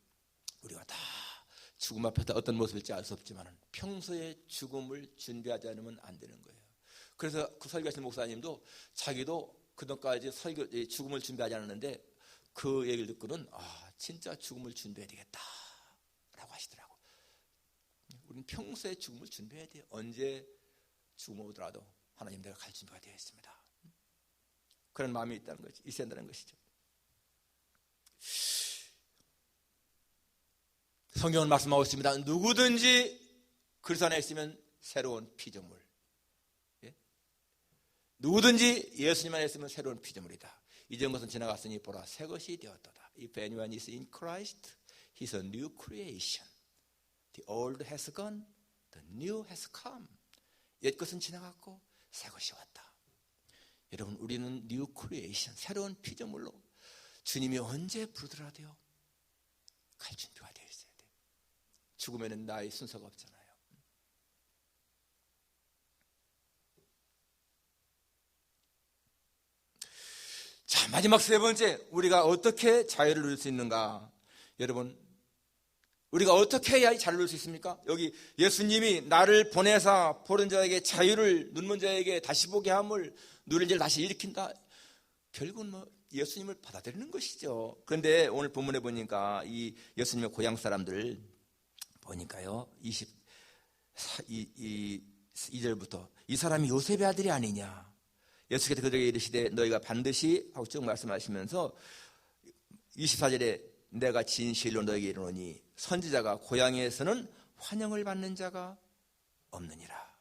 우리가 다 죽음 앞에서 어떤 모습일지 알 수 없지만 평소에 죽음을 준비하지 않으면 안 되는 거예요. 그래서 그 설교하신 목사님도 자기도 그동안까지 죽음을 준비하지 않았는데 그 얘기를 듣고는 진짜 죽음을 준비해야 되겠다 라고 하시더라고. 우리는 평소에 죽음을 준비해야 돼요. 언제 죽음 오더라도 하나님, 내가 갈 준비가 되어 있습니다. 그런 마음이 있다는 거지, 있어야 한다는 것이죠. 성경은 말씀하고 있습니다. 누구든지 그리스도 안에 있으면 새로운 피조물. 예? 누구든지 예수님 안에 있으면 새로운 피조물이다. 이전 것은 지나갔으니 보라 새 것이 되었도다. If anyone is in Christ, he is a new creation. The old has gone, the new has come. 옛 것은 지나갔고 새 것이 왔다. 여러분, 우리는 new creation, 새로운 피조물로 주님이 언제 부르더라도요 갈 준비가 되어 있어야 돼요. 죽으면 나의 순서가 없잖아요. 자, 마지막 세 번째, 우리가 어떻게 자유를 누릴 수 있는가? 여러분, 우리가 어떻게 해야 자유를 누릴 수 있습니까? 여기 예수님이 나를 보내사 보는 자에게 자유를, 눈먼 자에게 다시 보게 함을, 누릴 일을 다시 일으킨다. 결국은 예수님을 받아들이는 것이죠. 그런데 오늘 본문에 보니까 이 예수님의 고향 사람들 보니까요, 22절부터 이 사람이 요셉의 아들이 아니냐, 예수께서 그들에게 이르시되 너희가 반드시 하고 쭉 말씀하시면서 24절에 내가 진실로 너희에게 이르노니 선지자가 고향에서는 환영을 받는 자가 없느니라.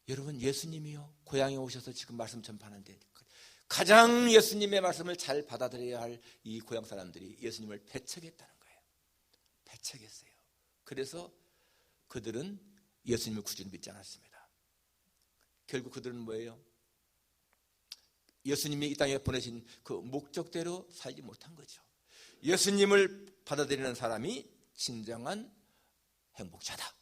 여러분, 예수님이요 고향에 오셔서 지금 말씀 전파하는데 가장 예수님의 말씀을 잘 받아들여야 할 이 고향 사람들이 예수님을 배척했다는 거예요. 배척했어요. 그래서 그들은 예수님을 구주로 믿지 않았습니다. 결국 그들은 뭐예요? 예수님이 이 땅에 보내신 그 목적대로 살지 못한 거죠. 예수님을 받아들이는 사람이 진정한 행복자다.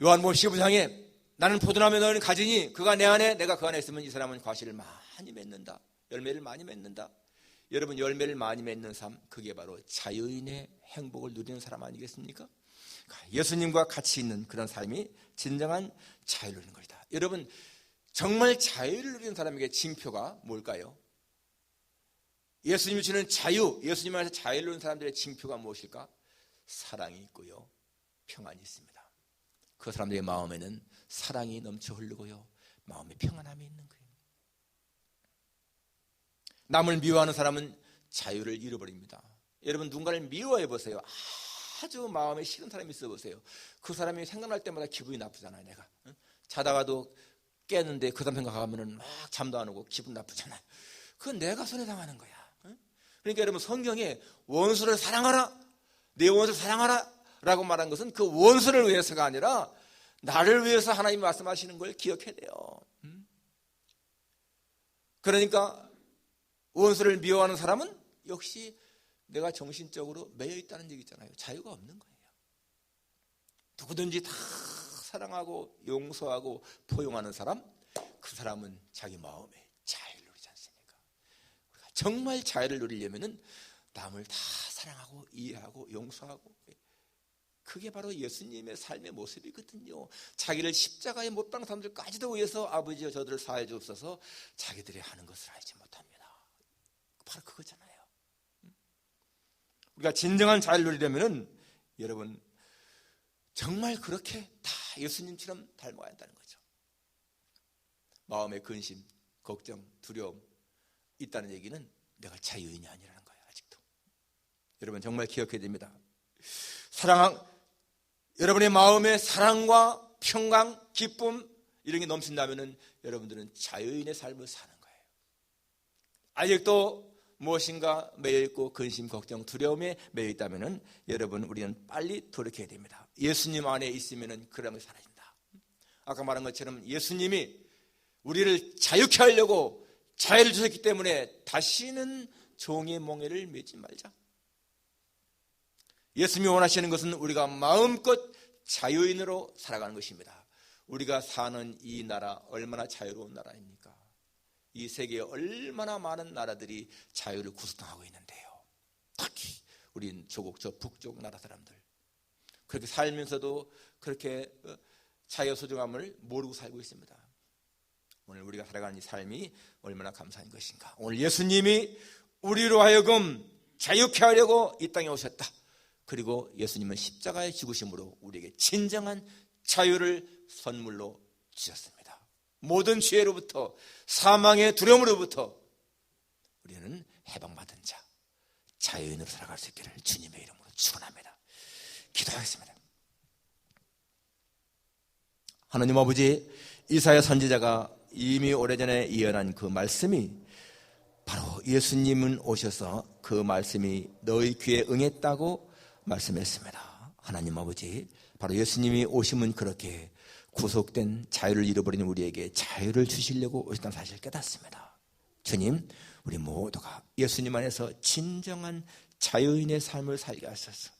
요한복음 15장에 나는 포도나무에 너희는 가지니 그가 내 안에 내가 그 안에 있으면 이 사람은 과실을 많이 맺는다. 열매를 많이 맺는다. 여러분, 열매를 많이 맺는 삶, 그게 바로 자유인의 행복을 누리는 사람 아니겠습니까? 예수님과 같이 있는 그런 삶이 진정한 자유를 누리는 것이다. 여러분, 정말 자유를 누리는 사람에게 징표가 뭘까요? 예수님이 주는 자유, 예수님 안에서 자유를 누리는 사람들의 징표가 무엇일까? 사랑이 있고요, 평안이 있습니다. 그 사람들의 마음에는 사랑이 넘쳐 흐르고요, 마음에 평안함이 있는 거예요. 남을 미워하는 사람은 자유를 잃어버립니다. 여러분, 누군가를 미워해 보세요. 아주 마음에 싫은 사람이 있어 보세요. 그 사람이 생각날 때마다 기분이 나쁘잖아요. 내가 자다가도 깨는데 그 사람 생각하면 막 잠도 안 오고 기분 나쁘잖아요. 그건 내가 손해당하는 거야. 그러니까 여러분, 성경에 원수를 사랑하라, 내 원수를 사랑하라 라고 말한 것은 그 원수를 위해서가 아니라 나를 위해서 하나님이 말씀하시는 걸 기억해야 돼요. 그러니까 원수를 미워하는 사람은 역시 내가 정신적으로 매여 있다는 얘기 있잖아요. 자유가 없는 거예요. 누구든지 다 사랑하고 용서하고 포용하는 사람, 그 사람은 자기 마음에 자유를 누리지 않습니까? 우리가 정말 자유를 누리려면은 남을 다 사랑하고 이해하고 용서하고, 그게 바로 예수님의 삶의 모습이거든요. 자기를 십자가에 못 박는 사람들까지도 위해서 아버지여 저들을 사하여 주옵소서, 자기들이 하는 것을 알지 못합니다. 바로 그거잖아요. 우리가 진정한 자유를 누리려면은 여러분, 정말 그렇게 다 예수님처럼 닮아야 한다는 거죠. 마음의 근심, 걱정, 두려움 있다는 얘기는 내가 자유인이 아니라는 거예요. 아직도 여러분, 정말 기억해야 됩니다. 여러분의 마음에 사랑과 평강, 기쁨 이런 게 넘친다면은 여러분들은 자유인의 삶을 사는 거예요. 아직도 무엇인가 매여있고 근심, 걱정, 두려움에 매여있다면은 여러분, 우리는 빨리 돌이켜야 됩니다. 예수님 안에 있으면은 그런 게 사라진다. 아까 말한 것처럼 예수님이 우리를 자유케 하려고 자유를 주셨기 때문에 다시는 종의 몽해를 매지 말자. 예수님이 원하시는 것은 우리가 마음껏 자유인으로 살아가는 것입니다. 우리가 사는 이 나라 얼마나 자유로운 나라입니까? 이 세계에 얼마나 많은 나라들이 자유를 구성하고 있는데요. 특히 우린 조국, 저 북쪽 나라 사람들 그렇게 살면서도 그렇게 자유 소중함을 모르고 살고 있습니다. 오늘 우리가 살아가는 이 삶이 얼마나 감사한 것인가. 오늘 예수님이 우리로 하여금 자유케 하려고 이 땅에 오셨다. 그리고 예수님은 십자가의 죽으심으로 우리에게 진정한 자유를 선물로 주셨습니다. 모든 죄로부터, 사망의 두려움으로부터 우리는 해방받은 자, 자유인으로 살아갈 수 있기를 주님의 이름으로 축원합니다. 기도하겠습니다. 하나님 아버지, 이사야 선지자가 이미 오래전에 예언한 그 말씀이 바로 예수님은 오셔서 그 말씀이 너희 귀에 응했다고 말씀했습니다. 하나님 아버지, 바로 예수님이 오시면 그렇게 구속된 자유를 잃어버린 우리에게 자유를 주시려고 오셨다는 사실을 깨닫습니다. 주님, 우리 모두가 예수님 안에서 진정한 자유인의 삶을 살게 하셔서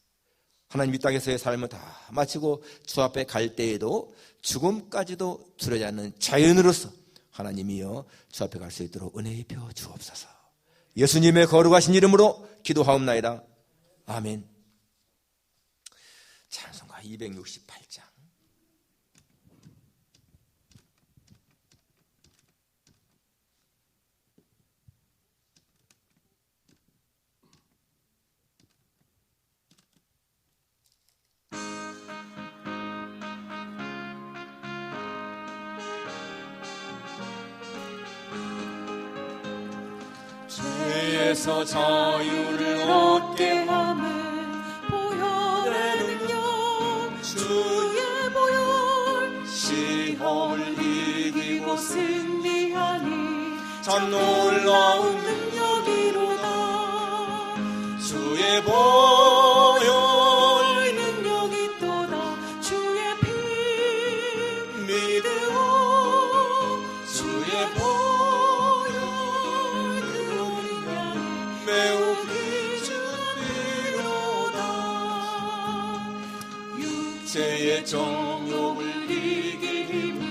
하나님 이 땅에서의 삶을 다 마치고 주 앞에 갈 때에도 죽음까지도 두려지 않는 자유인으로서 하나님이여 주 앞에 갈 수 있도록 은혜 입혀 주옵소서. 예수님의 거룩하신 이름으로 기도하옵나이다. 아멘. 찬송가 268장. 죄에서 자유를 얻게 함은 보혈의 능력 주의 보혈 시험을 이기고 승리하니 참 놀라운 능력이로다. 주의 보혈 능력이 또다. 주의 피 믿으오 주의 보혈 매우 귀중하니로다. 육체의 정욕을 이길 힘은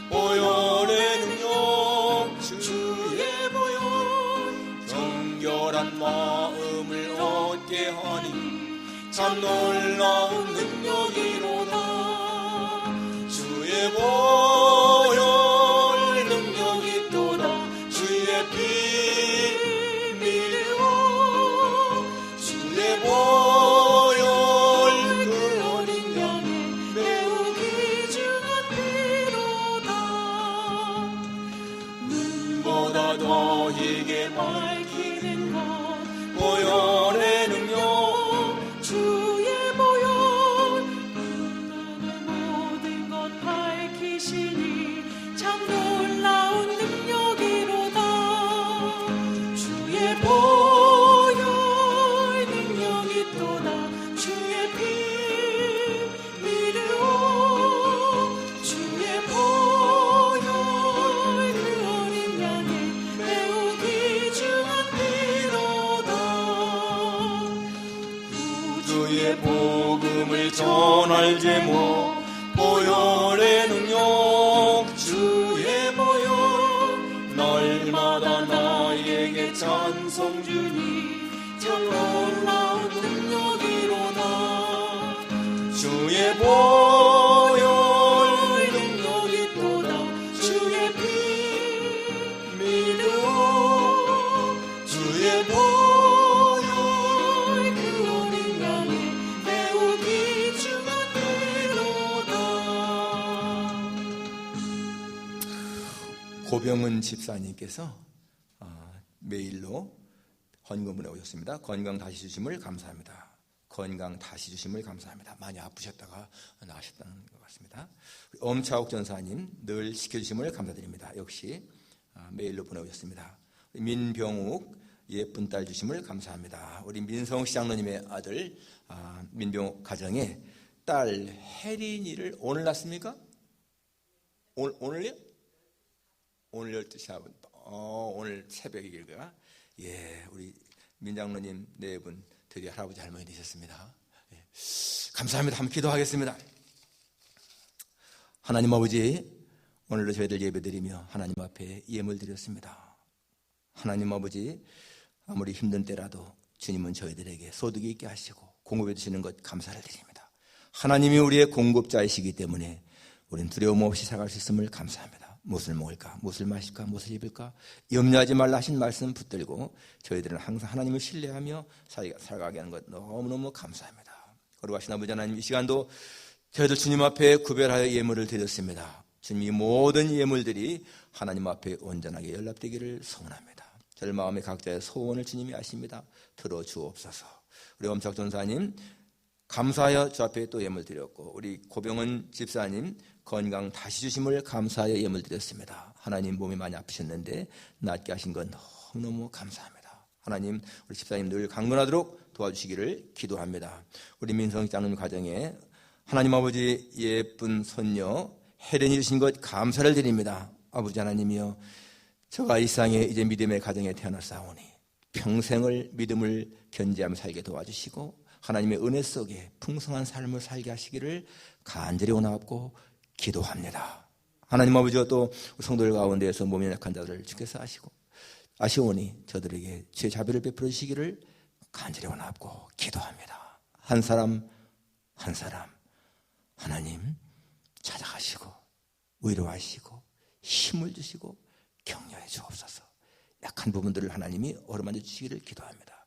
보혈의 능력 주의 보혈 정결한 마음을 얻게 하니 참 놀라운 능력이로다. 주의 보혈 능력이 또다. 주의 피 보혈 그 어린 양의 매우 귀중한 피로다. 눈보다 더 희게 밝히는 것 보혈의 능력 주의 보혈 눈안의 모든 것 밝히시니 참 놀라운 능력이로다. 주의 보혈 능력이 또다. 주의 피 믿으오 주의 보혈 그 어린 양의 매우 귀중한 피로다. 주의 복음을 전할 제목 보혈의 능력 주의 보혈 날마다 나에게 찬송 주니 참 놀라운 능력이로다. 주의 보혈 능력이 또다. 주의 피 믿으오 주의 보혈 그 어린 양의 매우 귀중한 피로다. 고병은 집사님께서 메일로 헌금을 오셨습니다. 건강 다시 주심을 감사합니다. 건강 다시 주심을 감사합니다. 많이 아프셨다가 나으셨다는 것 같습니다. 엄차옥 전사님 늘 지켜주심을 감사드립니다. 역시 메일로 보내오셨습니다. 민병욱 예쁜 딸 주심을 감사합니다. 우리 민성 시장로님의 아들 민병욱 가정에 딸 혜린이를 오늘 낳습니까? 오늘요? 오늘 12시 오늘 새벽에 길가. 예, 우리 민장로님 네 분 드디어 할아버지 할머니 되셨습니다. 예. 감사합니다. 함께 기도하겠습니다. 하나님 아버지, 오늘도 저희들 예배드리며 하나님 앞에 예물 드렸습니다. 하나님 아버지, 아무리 힘든 때라도 주님은 저희들에게 소득이 있게 하시고 공급해 주시는 것 감사를 드립니다. 하나님이 우리의 공급자이시기 때문에 우리는 두려움 없이 살아갈 수 있음을 감사합니다. 무엇을 먹을까, 무엇을 마실까, 무엇을 입을까 염려하지 말라 하신 말씀 붙들고 저희들은 항상 하나님을 신뢰하며 살아가게 하는 것 너무너무 감사합니다. 거룩하신 아버지 하나님, 이 시간도 저희들 주님 앞에 구별하여 예물을 드렸습니다. 주님, 이 모든 예물들이 하나님 앞에 온전하게 연락되기를 소원합니다. 저희 마음의 각자의 소원을 주님이 아십니다. 들어주옵소서. 우리 엄착 전사님 감사하여 주 앞에 또 예물 드렸고, 우리 고병은 집사님 건강 다시 주심을 감사하여 예물 드렸습니다. 하나님 몸이 많이 아프셨는데 낫게 하신 건 너무너무 감사합니다. 하나님 우리 집사님 늘 강건하도록 도와주시기를 기도합니다. 우리 민성 장로님 가정에 하나님 아버지 예쁜 손녀 혜련이 주신 것 감사를 드립니다. 아버지 하나님이여, 저가 이 세상에 이제 믿음의 가정에 태어났사오니 평생을 믿음을 견지하며 살게 도와주시고 하나님의 은혜 속에 풍성한 삶을 살게 하시기를 간절히 원하옵고 기도합니다. 하나님 아버지와 또 성도들 가운데에서 몸이 약한 자들을 주께서 아시오니 저들에게 주의 자비를 베풀어 주시기를 간절히 원하옵고 기도합니다. 한 사람 한 사람 하나님 찾아가시고 위로하시고 힘을 주시고 격려해 주옵소서. 약한 부분들을 하나님이 어루만져 주시기를 기도합니다.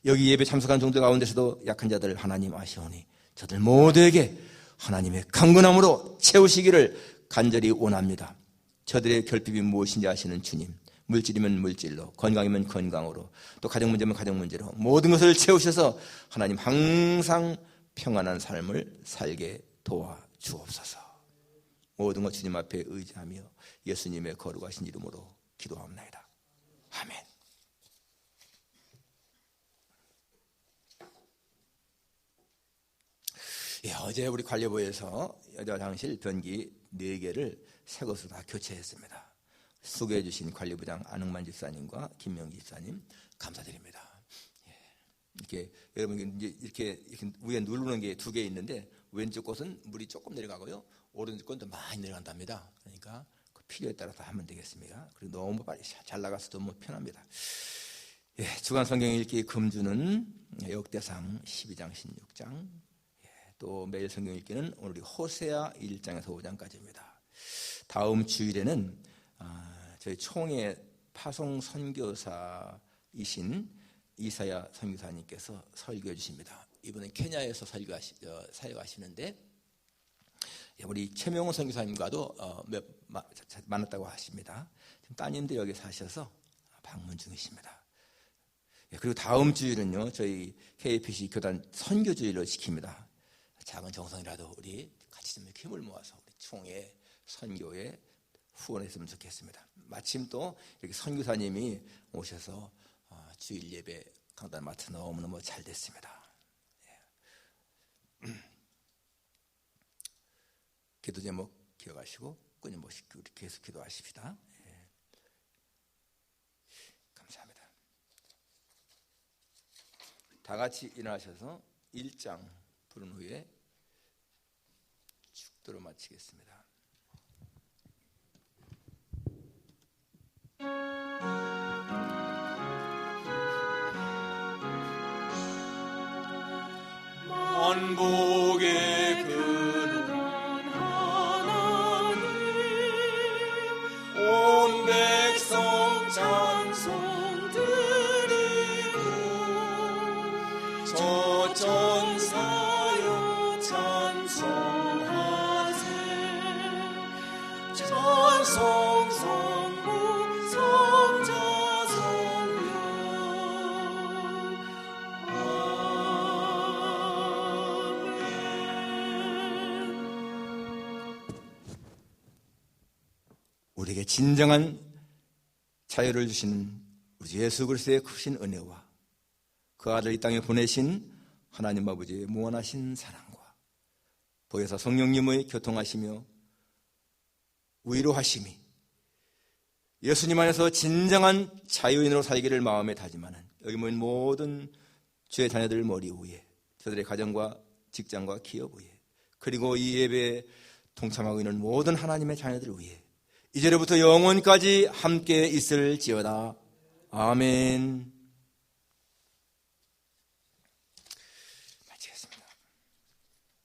여기 예배 참석한 종들 가운데서도 약한 자들 하나님 아시오니 저들 모두에게 하나님의 강건함으로 채우시기를 간절히 원합니다. 저들의 결핍이 무엇인지 아시는 주님, 물질이면 물질로, 건강이면 건강으로, 또 가정 문제면 가정 문제로 모든 것을 채우셔서 하나님 항상 평안한 삶을 살게 도와주옵소서. 모든 것 주님 앞에 의지하며 예수님의 거룩하신 이름으로 기도합니다. 아멘. 예, 어제 우리 관리부에서 여자 화장실 변기 4개를 새 것으로 다 교체했습니다. 소개해 주신 관리부장 안흥만 집사님과 김명기 집사님 감사드립니다. 예, 이렇게 여러분 이렇게 위에 누르는 게 2개 있는데 왼쪽 곳은 물이 조금 내려가고요, 오른쪽 곳은 더 많이 내려간답니다. 그러니까 그 필요에 따라서 하면 되겠습니다. 그리고 너무 빨리 잘 나가서도 뭐 편합니다. 예, 주간 성경 읽기 금주는 역대상 12장 16장, 또 매일 성경 읽기는 오늘 호세아 1장에서 5장까지입니다. 다음 주일에는 저희 총회 파송 선교사이신 이사야 선교사님께서 설교해 주십니다. 이분은 케냐에서 사역하시는데 우리 최명호 선교사님과도 만났다고 하십니다. 지금 따님들 여기 사셔서 방문 중이십니다. 그리고 다음 주일은요, 저희 KPC 교단 선교주일로 지킵니다. 작은 정성이라도 우리 같이 좀 힘을 모아서 우리 총회 선교에 후원했으면 좋겠습니다. 마침 또 이렇게 선교사님이 오셔서 주일 예배 강단 맡아 너무너무 잘 됐습니다. 기도 제목 기억하시고 끊임없이 우리 계속 기도하십시다. 감사합니다. 다 같이 일어나셔서 1장 부른 후에 축도로 마치겠습니다. 만복의 근원 하나님, 온 백성 찬송 드리고 저 전사여 찬송하세. 찬송 성부 성자 성령 우리에게 진정한 자유를 주시는 우리 예수 그리스도의 크신 은혜와 그 아들 이 땅에 보내신 하나님 아버지의 무한하신 사랑과 보혜사 성령님의 교통하시며 위로하심이 예수님 안에서 진정한 자유인으로 살기를 마음에 다짐하는 여기 모인 모든 주의 자녀들 머리 위에, 저들의 가정과 직장과 기업 위에, 그리고 이 예배에 동참하고 있는 모든 하나님의 자녀들 위에 이제로부터 영원까지 함께 있을지어다. 아멘.